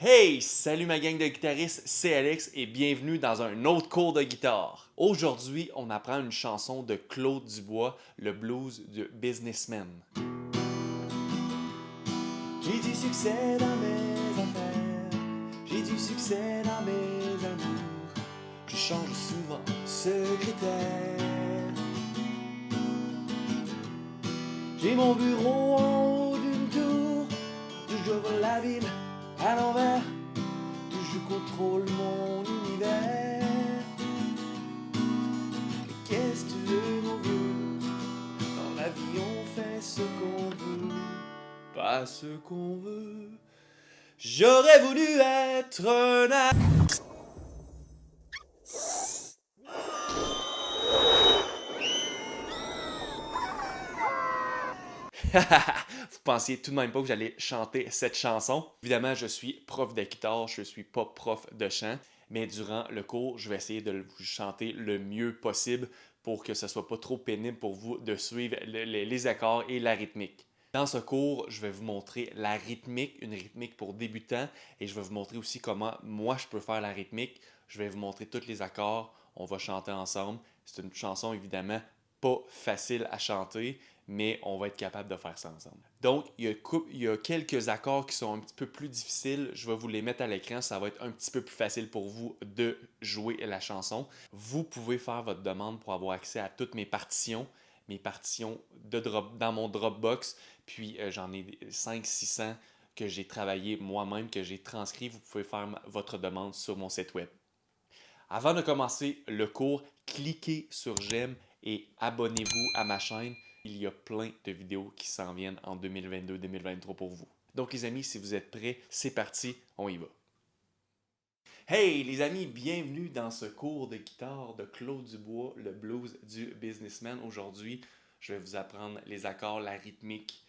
Hey! Salut ma gang de guitaristes, c'est Alex et bienvenue dans un autre cours de guitare. Aujourd'hui, on apprend une chanson de Claude Dubois, le blues du businessman. J'ai du succès dans mes affaires, j'ai du succès dans mes amours. Je change souvent ce critère. J'ai mon bureau en haut d'une tour, d'où j'ouvre la ville à l'envers, d'où je contrôle mon univers. Mais qu'est-ce que tu veux, mon vieux? Dans la vie on fait ce qu'on veut, pas ce qu'on veut. J'aurais voulu être un Vous pensiez tout de même pas que j'allais chanter cette chanson. Évidemment, je suis prof de guitare, je suis pas prof de chant, mais durant le cours, je vais essayer de vous chanter le mieux possible pour que ce soit pas trop pénible pour vous de suivre les accords et la rythmique. Dans ce cours, je vais vous montrer la rythmique, une rythmique pour débutants, et je vais vous montrer aussi comment moi je peux faire la rythmique. Je vais vous montrer tous les accords, on va chanter ensemble. C'est une chanson évidemment pas facile à chanter, mais on va être capable de faire ça ensemble. Donc, il y a quelques accords qui sont un petit peu plus difficiles. Je vais vous les mettre à l'écran. Ça va être un petit peu plus facile pour vous de jouer la chanson. Vous pouvez faire votre demande pour avoir accès à toutes mes partitions dans mon Dropbox. Puis, j'en ai 500-600 que j'ai travaillé moi-même, que j'ai transcrit. Vous pouvez faire votre demande sur mon site web. Avant de commencer le cours, cliquez sur j'aime et abonnez-vous à ma chaîne. Il y a plein de vidéos qui s'en viennent en 2022-2023 pour vous. Donc les amis, si vous êtes prêts, c'est parti, on y va. Hey les amis, bienvenue dans ce cours de guitare de Claude Dubois, le blues du businessman. Aujourd'hui, je vais vous apprendre les accords, la rythmique.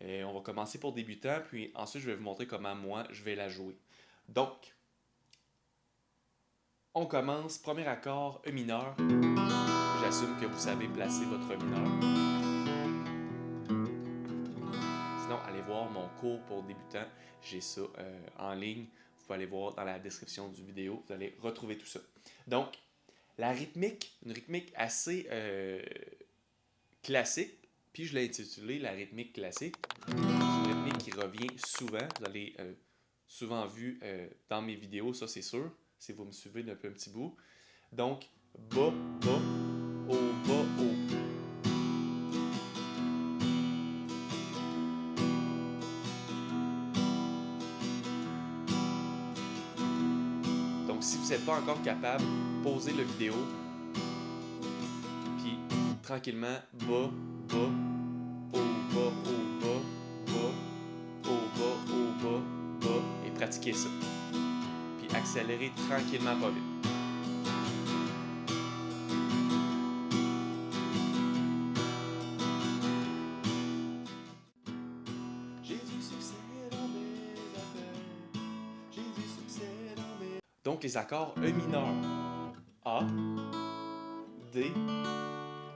On va commencer pour débutants, puis ensuite je vais vous montrer comment moi je vais la jouer. Donc, on commence, premier accord, E mineur. J'assume que vous savez placer votre E mineur. Sinon, allez voir mon cours pour débutants. J'ai ça en ligne. Vous pouvez aller voir dans la description du vidéo. Vous allez retrouver tout ça. Donc, la rythmique, une rythmique assez classique. Puis je l'ai intitulé la rythmique classique. C'est une rythmique qui revient souvent. Vous allez souvent vu dans mes vidéos, ça c'est sûr. Si vous me suivez d'un peu un petit bout. Donc, bas, bas, haut, bas, haut. Donc, si vous n'êtes pas encore capable, pausez la vidéo. Puis, tranquillement, bas, bas, haut, bas, haut, bas, bas, haut, bas, haut, bas, bas. Et pratiquez ça. Puis, accélérez tranquillement, pas vite. J'ai du succès dans mes affaires, j'ai du succès dans mes... Donc, les accords E mineur. A, D,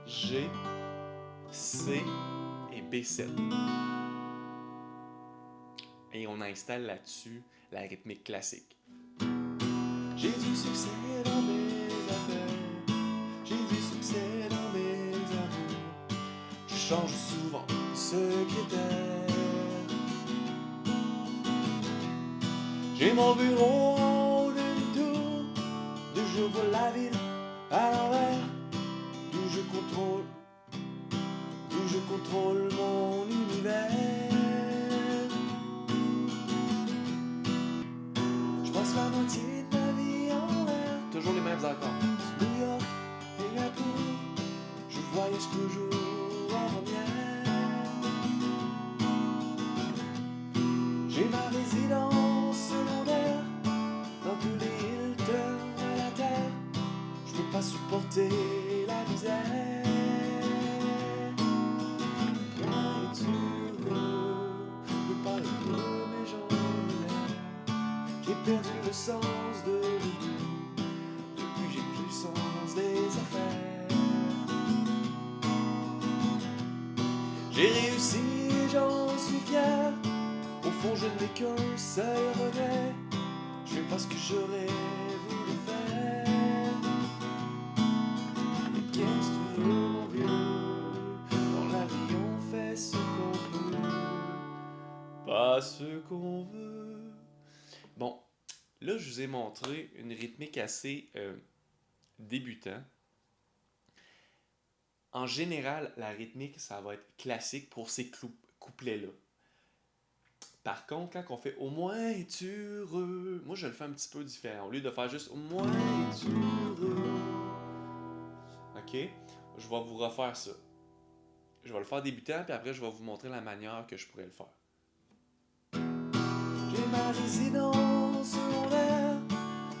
G, C et B7. Et on installe là-dessus la rythmique classique. J'ai du succès dans mes affaires, j'ai du succès dans mes amours. Je change souvent ce critère. J'ai mon bureau en haut d'une tour, d'où j'ouvre la ville à l'envers, d'où je contrôle mon univers. Je passe la moitié de ma vie en l'air, Toujours les mêmes accords. New York, Singapour, je voyage toujours en première. J'ai ma résidence secondaire dans tous les Hilton de la terre. Je peux pas supporter la misère. Moi et tu heureux, je peux pas être heureux mais j'en ai l'air. J'ai perdu le sens de l'idée, depuis j'ai plus le sens des affaires. J'ai réussi et j'en suis fier. Au fond je n'ai qu'un seul regret, pas ce qu'on veut. Bon, là, je vous ai montré une rythmique assez débutant. En général, la rythmique, ça va être classique pour ces couplets-là. Par contre, quand on fait « Au moins es-tu heureux », moi, je le fais un petit peu différent. Au lieu de faire juste « Au moins es-tu heureux », OK? Je vais vous refaire ça. Je vais le faire débutant, puis après, je vais vous montrer la manière que je pourrais le faire. J'ai ma résidence secondaire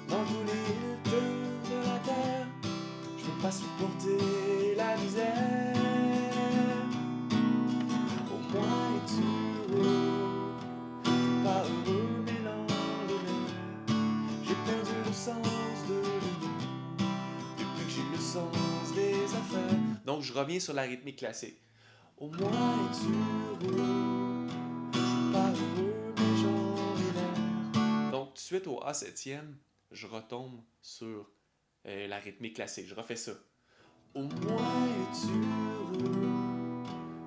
dans tous les Hilton de la terre. Je peux pas supporter la misère. Au moins es-tu heureux, pas heureux mais l'enlever. J'ai perdu le sens de l'humour depuis que j'ai le sens des affaires. Donc, je reviens sur la rythmique classique. Au moins es-tu heureux, je suis pas heureux mais j'en ai l'air. Donc, tout de suite au A7e, je retombe sur la rythmique classique. Je refais ça. Au moins es-tu heureux,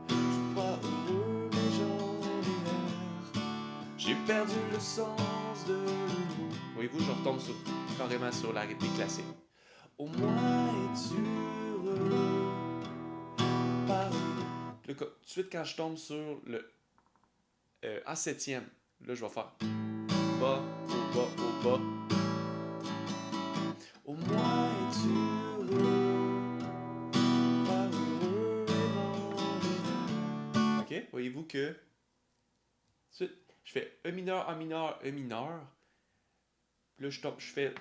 je suis pas heureux mais j'en ai l'air. J'ai perdu le sens de l'humour. Voyez-vous, je retombe carrément sur la rythmique classique. Au moins es-tu heureux, pas heureux. Là, tout de suite, quand je tombe sur le A7e, là, je vais faire bas, au bas, au bas. Au moins es-tu heureux, pas heureux et non. OK? Voyez-vous que tout de suite, je fais E mineur, A mineur, E mineur. Puis là, je fais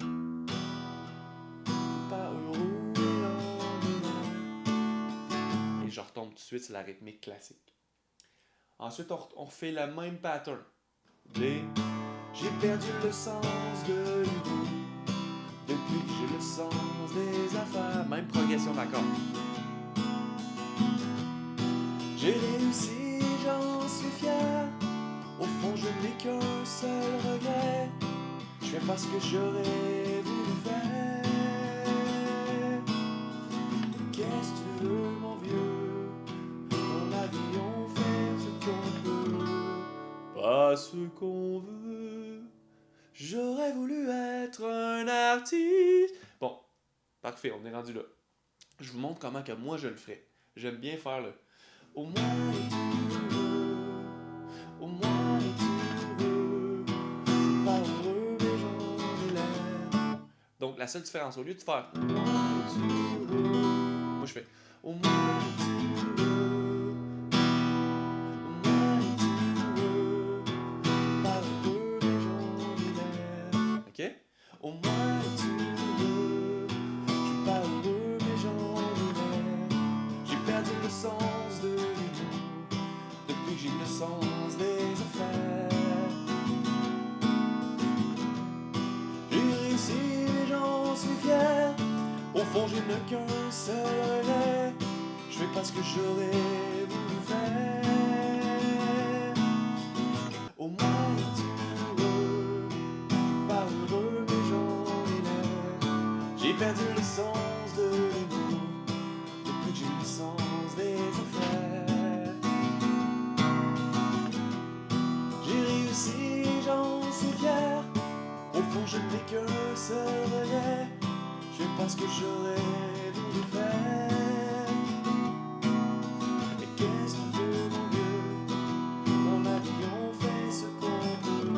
Pas heureux et non. et je retombe tout de suite sur la rythmique classique. Ensuite, on refait le même pattern. D. J'ai perdu le sens de l'humour depuis que j'ai le sens des affaires. Même progression d'accords. J'ai réussi, j'en suis fier. Au fond, je n'ai qu'un seul regret. Je fais pas ce que j'aurais voulu faire. Qu'est-ce que tu veux, mon vieux? Dans la vie, on fait ce qu'on peut, pas ce qu'on veut. J'aurais voulu être un artiste. Bon, parfait, on est rendu là. Je vous montre comment que moi je le ferais. J'aime bien faire le Au moins es-tu heureux, au moins es-tu heureux, pas heureux mais j'en ai l'air. Donc, la seule différence, au lieu de faire Au moins es-tu heureux, moi je fais au moins es-tu heureux, au moins es-tu heureux, pas heureux mais j'en ai l'air. OK? Au moins es-tu heureux, je suis pas heureux mais j'en ai l'air. J'ai perdu le sens de l'humour depuis que j'ai le sens des affaires. J'ai réussi et j'en suis fier. Au fond, je n'ai qu'un seul regret. Je fais pas ce que j'aurais voulu faire. Au moins es-tu heureux, pas heureux mais j'en ai l'air. J'ai perdu le sens de l'humour depuis que j'ai le sens des affaires. J'ai réussi, j'en suis fier. Au fond, je n'ai qu'un seul regret. Je fais pas ce que j'aurais voulu faire. Mais qu'est-ce que tu veux, mon vieux? Dans la vie, on fait ce qu'on peut,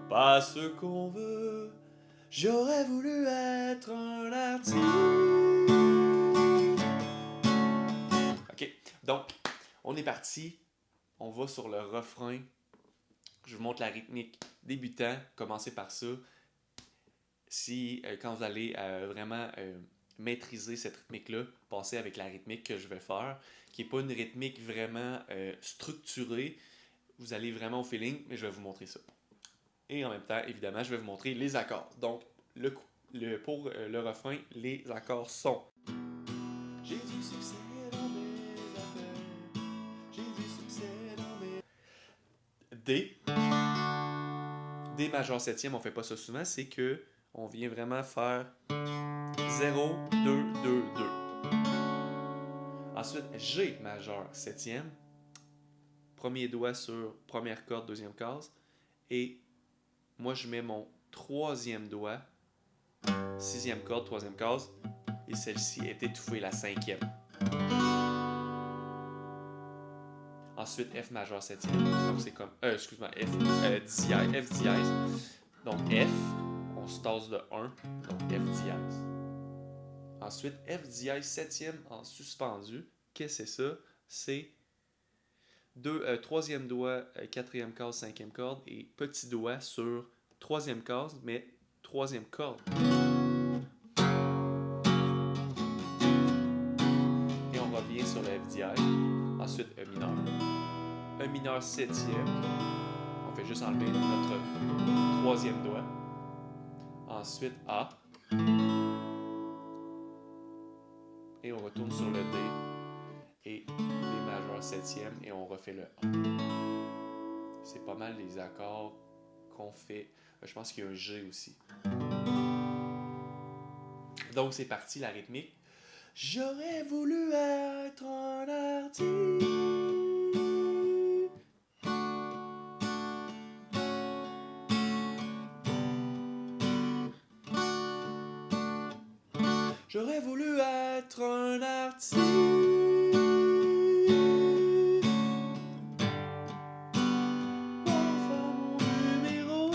pas ce qu'on veut. J'aurais voulu être un artiste. OK. Donc, on est parti. On va sur le refrain. Je vous montre la rythmique débutant. Commencez par ça. Si, quand vous allez vraiment maîtriser cette rythmique-là, passez avec la rythmique que je vais faire, qui n'est pas une rythmique vraiment structurée. Vous allez vraiment au feeling, mais je vais vous montrer ça. Et en même temps, évidemment, je vais vous montrer les accords. Donc, pour le refrain, les accords sont J'ai du succès dans mes affaires. J'ai du succès dans mes... D. D majeur septième, on fait pas ça souvent, c'est que on vient vraiment faire 0, 2, 2, 2. Ensuite, G majeur septième. premier doigt sur première corde, deuxième case. Et moi, je mets mon troisième doigt, sixième corde, troisième case. Et celle-ci est étouffée, la cinquième. Ensuite, F majeur septième. Donc c'est comme. Excuse-moi, F dièse. Donc F, on se tasse de 1. Donc F dièse. Ensuite, F dièse septième en suspendu. Qu'est-ce que c'est ça? C'est troisième doigt, quatrième case, cinquième corde. Et petit doigt sur troisième case, mais troisième corde. Et on revient sur le F dièse. Ensuite, E mineur. E mineur septième. On fait juste enlever notre troisième doigt. Ensuite, A. Et on retourne sur le D. Et D majeur septième. Et on refait le A. C'est pas mal les accords qu'on fait. Je pense qu'il y a un G aussi. Donc, c'est parti, la rythmique. J'aurais voulu être un artiste. J'aurais voulu être un artiste. Pour faire mon numéro.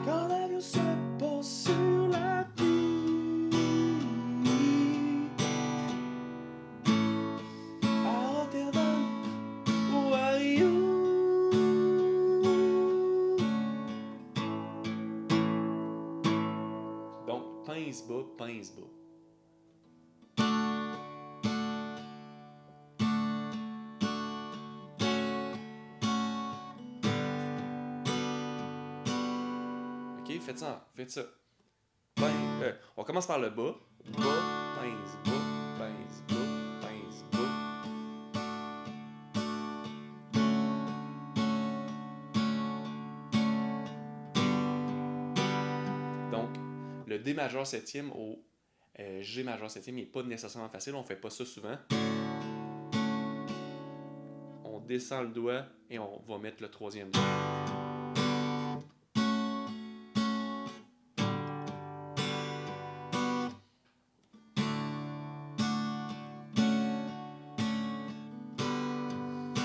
Quand l'avion se pose sur la piste. À Rotterdam ou à Rio. Donc, pince bas, pince bas. Ok, faites ça, faites ça. On commence par le bas. Bas, pince, bas, pince, bas, pince, bas. Donc, le D majeur septième au G majeur septième n'est pas nécessairement facile, on fait pas ça souvent. On descend le doigt et on va mettre le troisième doigt.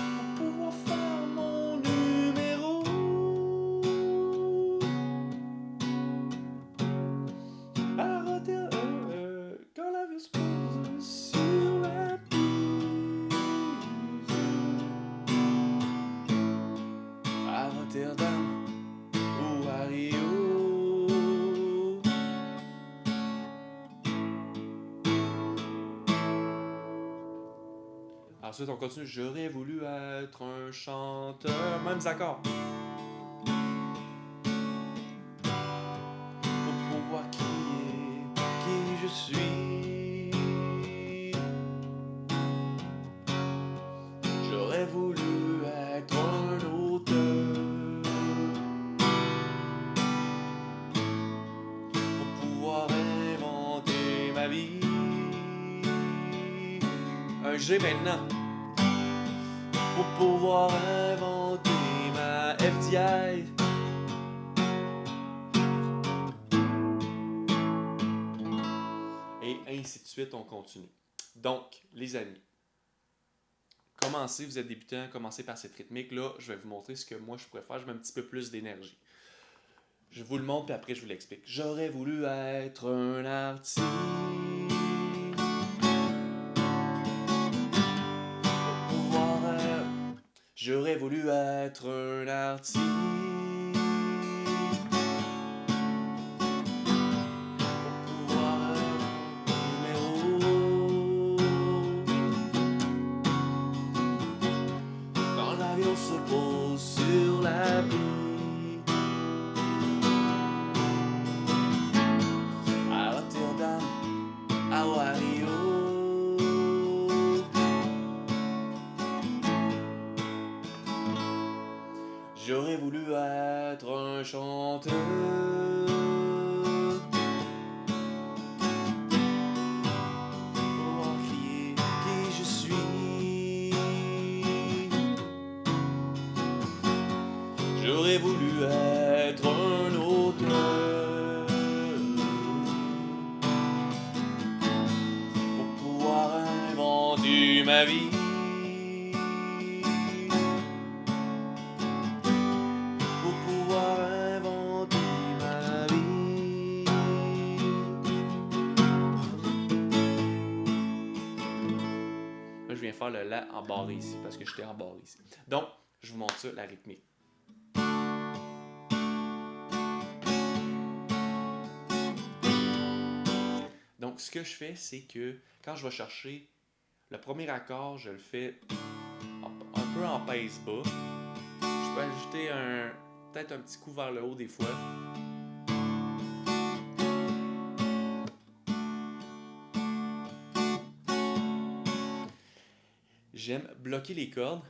Pour pouvoir faire mon numéro. À Rotterdam, quand l'avion se pose sur la piste. À Rotterdam ou à Rio. Ensuite, on continue. J'aurais voulu être un chanteur. Mêmes accords. Pour pouvoir crier qui je suis. J'aurais voulu être un auteur. Pour pouvoir inventer ma vie. Un G maintenant. Pour pouvoir inventer ma F dièse. Et ainsi de suite, on continue. Donc, les amis, commencez, vous êtes débutant, commencez par cette rythmique-là. Je vais vous montrer ce que moi je pourrais faire. Je mets un petit peu plus d'énergie. Je vous le montre, puis après je vous l'explique. J'aurais voulu être un artiste. J'aurais voulu être un artiste. Pour pouvoir être un numéro. Quand l'avion se pose sur la piste. À Rotterdam, à Rio. J'aurais voulu être un chanteur. Pour crier J'aurais voulu être un auteur pour pouvoir inventer ma vie. Pour pouvoir inventer ma vie. Là, je viens faire le La en barré ici parce que j'étais en barré ici. Donc, je vous montre ça, la rythmique. Donc, ce que je fais, c'est que quand je vais chercher le premier accord, je le fais un peu en pèse bas. Je peux ajouter peut-être un petit coup vers le haut des fois. J'aime bloquer les cordes.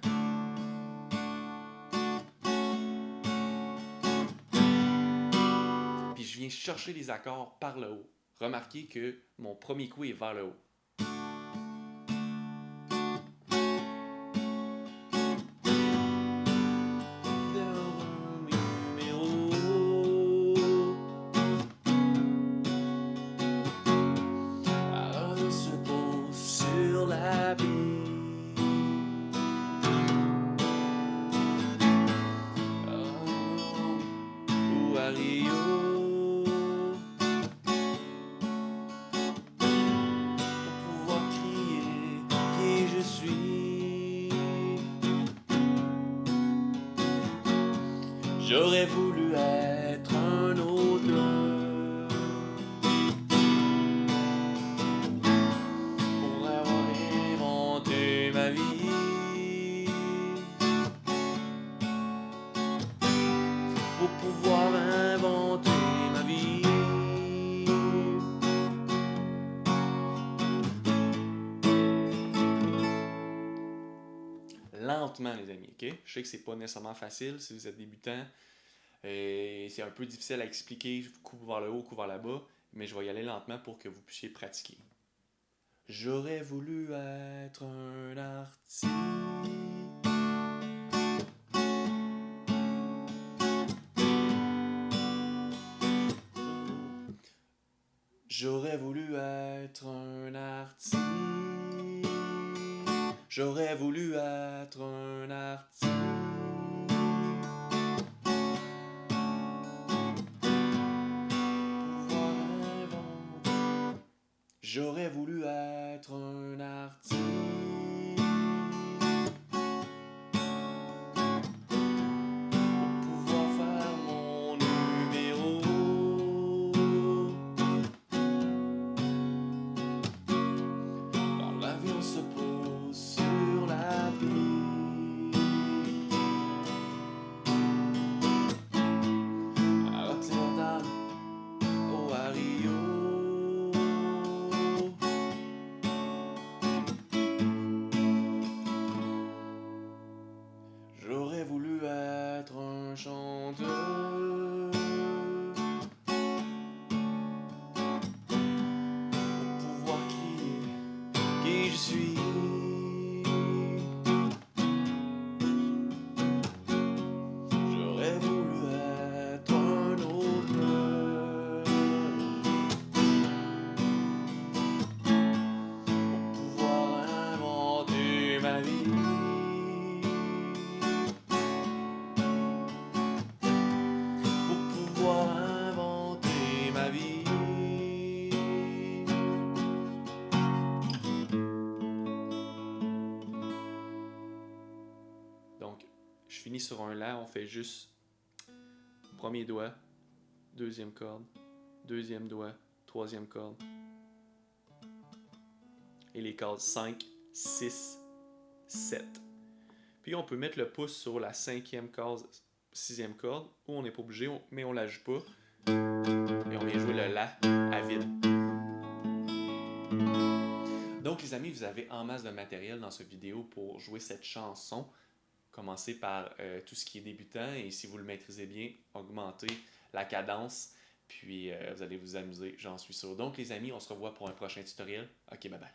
Puis je viens chercher les accords par le haut. Remarquez que mon premier coup est vers le haut. J'aurais voulu être un auteur pour avoir inventé ma vie, pour pouvoir inventer ma vie. Lentement, les amis, ok? Je sais que c'est pas nécessairement facile si vous êtes débutant. C'est un peu difficile à expliquer, coup vers le haut, coup vers le bas, mais je vais y aller lentement pour que vous puissiez pratiquer. J'aurais voulu être un artiste. J'aurais voulu être un artiste. J'aurais voulu être un artiste. J'aurais voulu être un artiste pour pouvoir faire mon numéro. Quand l'avion se pose sur la piste, à Rotterdam ou à Rio. J'aurais voulu être un chanteur pour pouvoir crier qui je suis. J'aurais voulu être un auteur pour pouvoir inventer ma vie. Donc, je finis sur un La, on fait juste premier doigt, deuxième corde, deuxième doigt, troisième corde. Et les cordes 5, 6, 7. Puis on peut mettre le pouce sur la cinquième corde, sixième corde, ou on n'est pas obligé, mais on la joue pas. Et on vient jouer le La à vide. Donc les amis, vous avez en masse de matériel dans cette vidéo pour jouer cette chanson. Commencez par tout ce qui est débutant et si vous le maîtrisez bien, augmentez la cadence. Puis vous allez vous amuser, j'en suis sûr. Donc les amis, on se revoit pour un prochain tutoriel. Ok, bye bye.